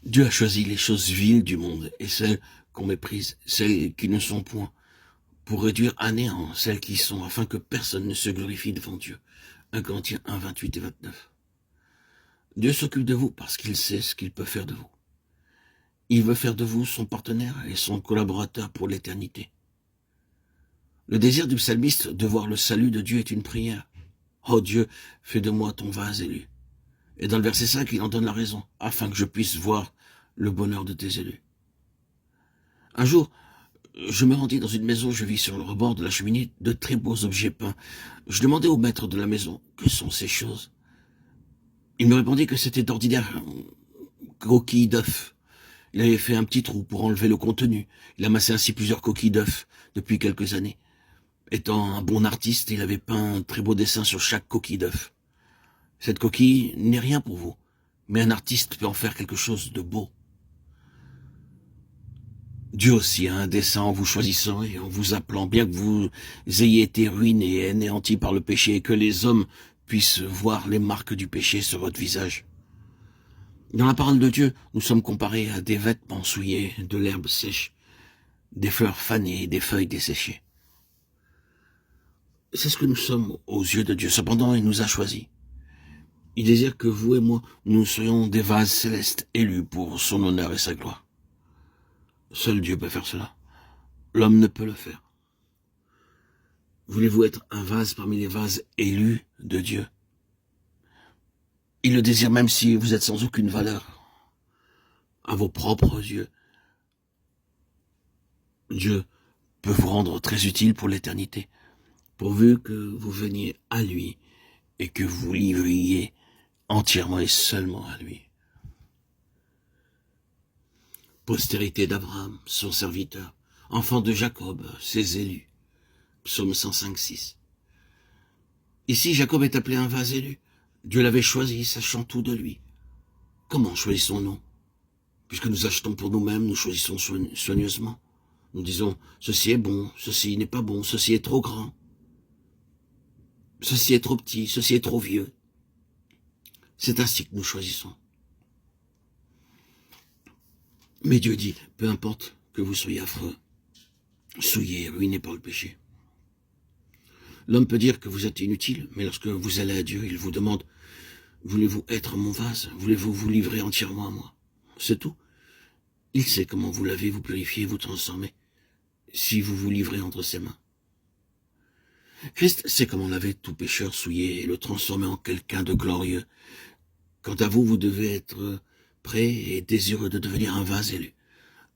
Dieu a choisi les choses viles du monde et celles qu'on méprise, celles qui ne sont point, pour réduire à néant celles qui sont, afin que personne ne se glorifie devant Dieu. 1 Corinthiens 1, 28 et 29. Dieu s'occupe de vous parce qu'il sait ce qu'il peut faire de vous. Il veut faire de vous son partenaire et son collaborateur pour l'éternité. Le désir du psalmiste de voir le salut de Dieu est une prière. Oh Dieu, fais de moi ton vase élu. Et dans le verset 5, il en donne la raison, afin que je puisse voir le bonheur de tes élus. Un jour, je me rendis dans une maison, je vis sur le rebord de la cheminée de très beaux objets peints. Je demandai au maître de la maison, que sont ces choses? Il me répondit que c'était d'ordinaire coquilles d'œufs. Il avait fait un petit trou pour enlever le contenu. Il amassait ainsi plusieurs coquilles d'œufs depuis quelques années. Étant un bon artiste, il avait peint un très beau dessin sur chaque coquille d'œuf. Cette coquille n'est rien pour vous, mais un artiste peut en faire quelque chose de beau. Dieu aussi a un dessein en vous choisissant et en vous appelant, bien que vous ayez été ruinés et anéantis par le péché et que les hommes puissent voir les marques du péché sur votre visage. Dans la parole de Dieu, nous sommes comparés à des vêtements souillés, de l'herbe sèche, des fleurs fanées et des feuilles desséchées. C'est ce que nous sommes aux yeux de Dieu. Cependant, il nous a choisis. Il désire que vous et moi, nous soyons des vases célestes élus pour son honneur et sa gloire. Seul Dieu peut faire cela. L'homme ne peut le faire. Voulez-vous être un vase parmi les vases élus de Dieu? Il le désire même si vous êtes sans aucune valeur à vos propres yeux. Dieu peut vous rendre très utile pour l'éternité, pourvu que vous veniez à lui et que vous livriez entièrement et seulement à lui. Postérité d'Abraham, son serviteur, enfant de Jacob, ses élus. Psaume 105, 6. Ici, Jacob est appelé un vase élu. Dieu l'avait choisi, sachant tout de lui. Comment choisissons-nous? Puisque nous achetons pour nous-mêmes, nous choisissons soigneusement. Nous disons, ceci est bon, ceci n'est pas bon, ceci est trop grand. Ceci est trop petit, ceci est trop vieux. C'est ainsi que nous choisissons. Mais Dieu dit, peu importe que vous soyez affreux, souillés, ruinés par le péché. L'homme peut dire que vous êtes inutile, mais lorsque vous allez à Dieu, il vous demande, voulez-vous être mon vase? Voulez-vous vous livrer entièrement à moi? C'est tout. Il sait comment vous lavez, vous purifiez, vous transformez, si vous vous livrez entre ses mains. Christ sait comment laver tout pécheur souillé et le transformer en quelqu'un de glorieux. Quant à vous, vous devez être prêt et désireux de devenir un vase élu.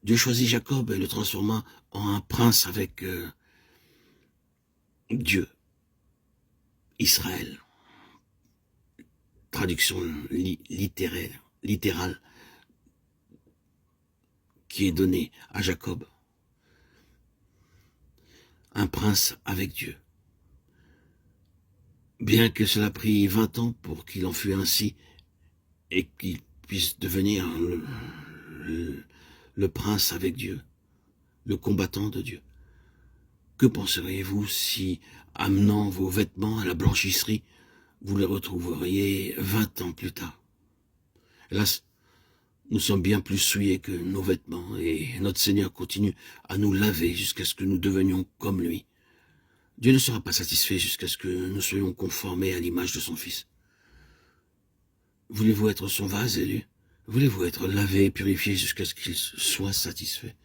Dieu choisit Jacob et le transforma en un prince avec Dieu, Israël. Traduction littérale qui est donnée à Jacob. Un prince avec Dieu. Bien que cela prit 20 ans pour qu'il en fût ainsi et qu'il puisse devenir le prince avec Dieu, le combattant de Dieu. Que penseriez-vous si, amenant vos vêtements à la blanchisserie, vous les retrouveriez 20 ans plus tard? Hélas, nous sommes bien plus souillés que nos vêtements et notre Seigneur continue à nous laver jusqu'à ce que nous devenions comme lui. Dieu ne sera pas satisfait jusqu'à ce que nous soyons conformés à l'image de son Fils. Voulez-vous être son vase élu? Voulez-vous être lavé et purifié jusqu'à ce qu'il soit satisfait?